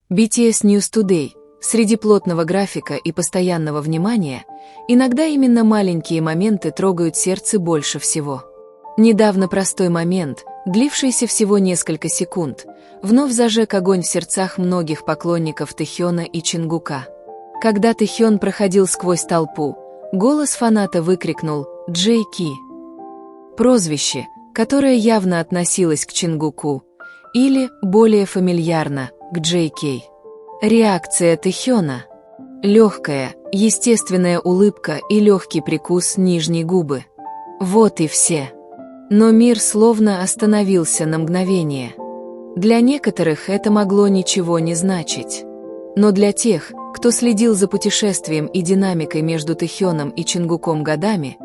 BTS News Today. Среди плотного графика и постоянного внимания, иногда именно маленькие моменты трогают сердце больше всего. Недавно простой момент, длившийся всего несколько секунд, вновь зажег огонь в сердцах многих поклонников Тэхёна и Чингука. Когда Тэхён проходил сквозь толпу, голос фаната выкрикнул «Джей Ки». Прозвище, которое явно относилось к Чингуку, или, более фамильярно, к Джей Кей. Реакция Тэхёна. Легкая, естественная улыбка и легкий прикус нижней губы. Вот и все. Но мир словно остановился на мгновение. Для некоторых это могло ничего не значить. Но для тех, кто следил за путешествием и динамикой между Тэхёном и Чингуком годами,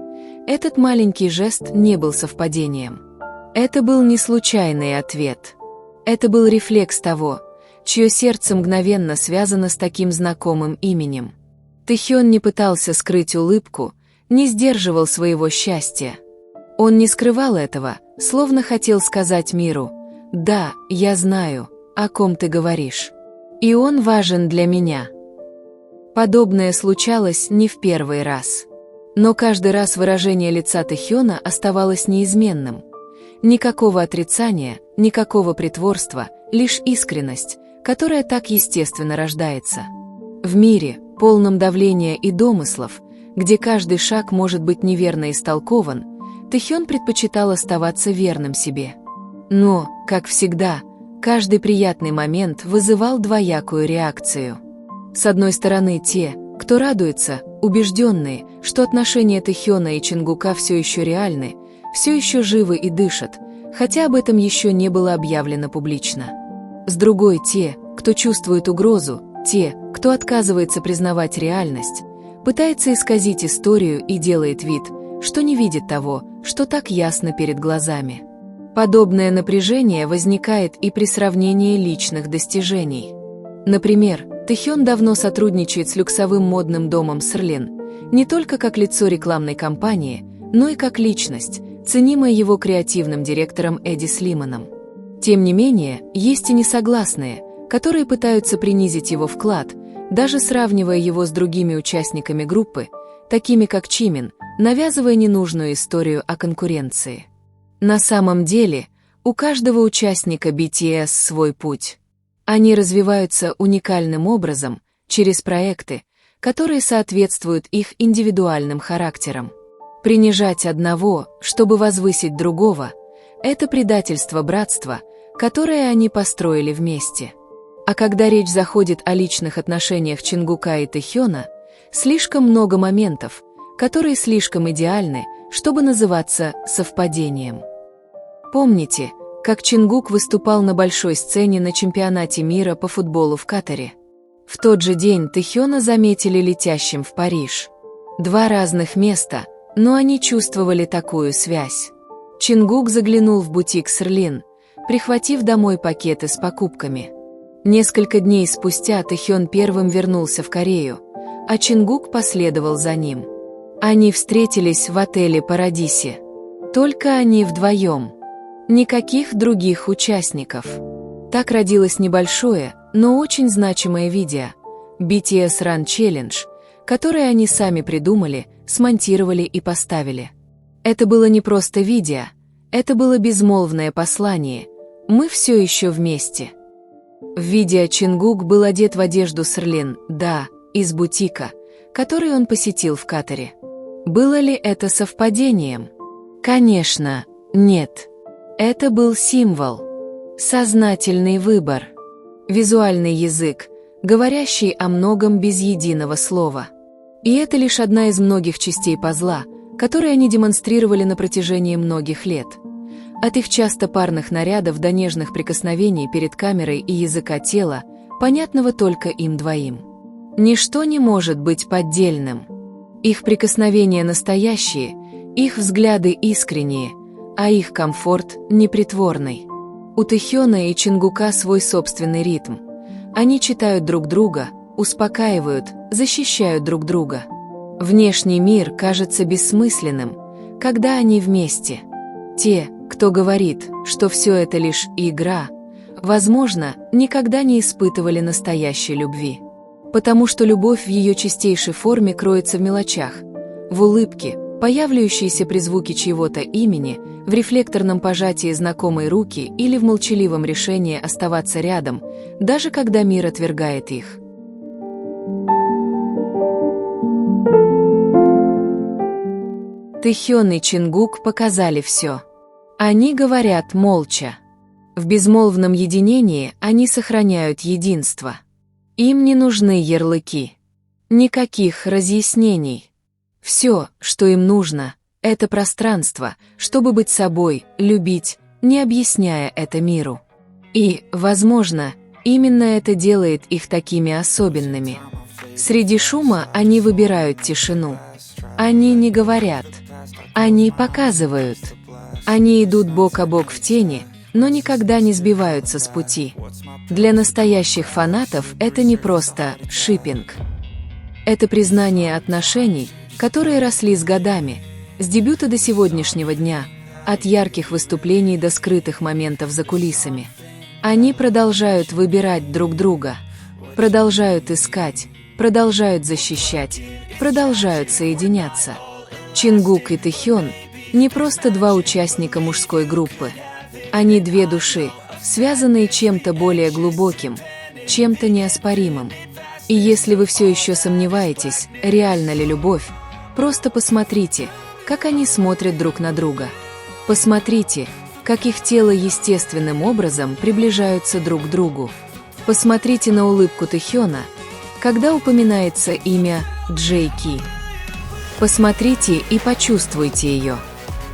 этот маленький жест не был совпадением. Это был не случайный ответ. Это был рефлекс того, чье сердце мгновенно связано с таким знакомым именем. Тэхён не пытался скрыть улыбку, не сдерживал своего счастья. Он не скрывал этого, словно хотел сказать миру: «Да, я знаю, о ком ты говоришь. И он важен для меня». Подобное случалось не в первый раз. Но каждый раз выражение лица Тэхёна оставалось неизменным. Никакого отрицания, никакого притворства, лишь искренность, которая так естественно рождается. В мире, полном давления и домыслов, где каждый шаг может быть неверно истолкован, Тэхён предпочитал оставаться верным себе. Но, как всегда, каждый приятный момент вызывал двоякую реакцию. С одной стороны, те, кто радуется, убежденные, что отношения Тэхёна и Чингука все еще реальны, все еще живы и дышат, хотя об этом еще не было объявлено публично. С другой, те, кто чувствует угрозу, те, кто отказывается признавать реальность, пытается исказить историю и делает вид, что не видит того, что так ясно перед глазами. Подобное напряжение возникает и при сравнении личных достижений. Например, Тэхён давно сотрудничает с люксовым модным домом Срлин, не только как лицо рекламной кампании, но и как личность, ценимая его креативным директором Эдди Слиманом. Тем не менее, есть и несогласные, которые пытаются принизить его вклад, даже сравнивая его с другими участниками группы, такими как Чимин, навязывая ненужную историю о конкуренции. На самом деле, у каждого участника BTS свой путь. Они развиваются уникальным образом, через проекты, которые соответствуют их индивидуальным характерам. Принижать одного, чтобы возвысить другого – это предательство братства, которое они построили вместе. А когда речь заходит о личных отношениях Чингука и Тэхёна, слишком много моментов, которые слишком идеальны, чтобы называться совпадением. Помните, как Чингук выступал на большой сцене на чемпионате мира по футболу в Катаре? В тот же день Тэхёна заметили летящим в Париж. Два разных места, но они чувствовали такую связь. Чингук заглянул в бутик Срлин, прихватив домой пакеты с покупками. Несколько дней спустя Тэхён первым вернулся в Корею, а Чингук последовал за ним. Они встретились в отеле «Парадисе». Только они вдвоем. Никаких других участников. Так родилось небольшое, но очень значимое видео BTS Run Challenge, которое они сами придумали, смонтировали и поставили. Это было не просто видео, это было безмолвное послание: мы все еще вместе. В видео Чингук был одет в одежду Срлин, да, из бутика, который он посетил в Катаре. Было ли это совпадением? Конечно, нет. Это был символ. Сознательный выбор. Визуальный язык, говорящий о многом без единого слова. И это лишь одна из многих частей пазла, которые они демонстрировали на протяжении многих лет. От их часто парных нарядов до нежных прикосновений перед камерой и языка тела, понятного только им двоим. Ничто не может быть поддельным. Их прикосновения настоящие, их взгляды искренние, а их комфорт непритворный. У Тэхёна и Чингука свой собственный ритм. Они читают друг друга, успокаивают, защищают друг друга. Внешний мир кажется бессмысленным, когда они вместе. Те, кто говорит, что все это лишь игра, возможно, никогда не испытывали настоящей любви. Потому что любовь в ее чистейшей форме кроется в мелочах, в улыбке, появляющейся при звуке чьего-то имени, в рефлекторном пожатии знакомой руки или в молчаливом решении оставаться рядом, даже когда мир отвергает их. Тэхён и Чингук показали все. Они говорят молча. В безмолвном единении они сохраняют единство. Им не нужны ярлыки. Никаких разъяснений. Все, что им нужно, это пространство, чтобы быть собой, любить, не объясняя это миру. И, возможно, именно это делает их такими особенными. Среди шума они выбирают тишину. Они не говорят. Они показывают. Они идут бок о бок в тени, но никогда не сбиваются с пути. Для настоящих фанатов это не просто шиппинг. Это признание отношений, которые росли с годами, с дебюта до сегодняшнего дня, от ярких выступлений до скрытых моментов за кулисами. Они продолжают выбирать друг друга, продолжают искать, продолжают защищать, продолжают соединяться. Чингук и Тэхён – не просто два участника мужской группы. Они две души, связанные чем-то более глубоким, чем-то неоспоримым. И если вы все еще сомневаетесь, реальна ли любовь, просто посмотрите, как они смотрят друг на друга. Посмотрите, как их тела естественным образом приближаются друг к другу. Посмотрите на улыбку Тэхёна, когда упоминается имя Джей Ки. Посмотрите и почувствуйте ее.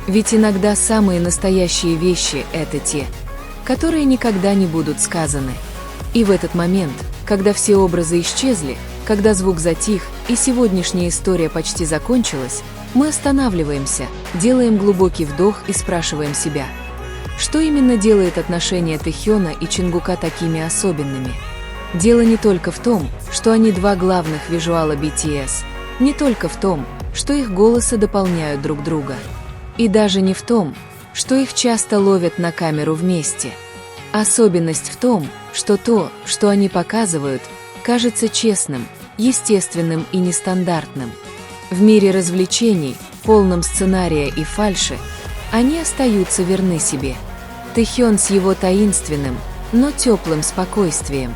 Ведь иногда самые настоящие вещи – это те, которые никогда не будут сказаны. И в этот момент, когда все образы исчезли, когда звук затих и сегодняшняя история почти закончилась, мы останавливаемся, делаем глубокий вдох и спрашиваем себя, что именно делает отношения Тэхёна и Чингука такими особенными? Дело не только в том, что они два главных визуала BTS, не только в том, что их голосы дополняют друг друга. И даже не в том, что их часто ловят на камеру вместе. Особенность в том, что то, что они показывают, кажется честным, естественным и нестандартным. В мире развлечений, полном сценария и фальши, они остаются верны себе. Тэхён с его таинственным, но теплым спокойствием.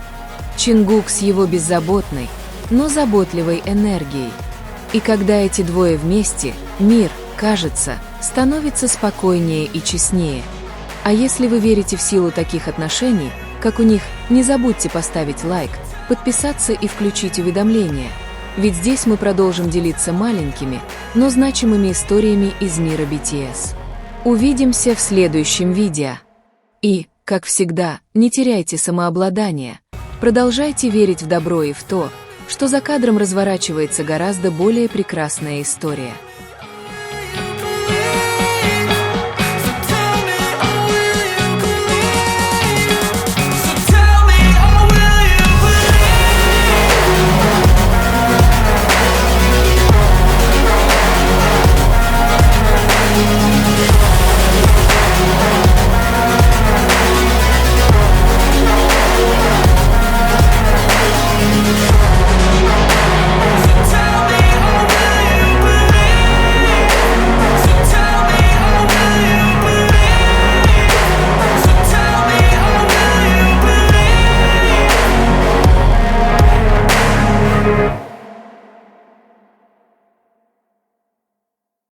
Чингук с его беззаботной, но заботливой энергией. И когда эти двое вместе, мир, кажется, становится спокойнее и честнее. А если вы верите в силу таких отношений, как у них, не забудьте поставить лайк, подписаться и включить уведомления. Ведь здесь мы продолжим делиться маленькими, но значимыми историями из мира BTS. Увидимся в следующем видео. И, как всегда, не теряйте самообладание. Продолжайте верить в добро и в то, что за кадром разворачивается гораздо более прекрасная история.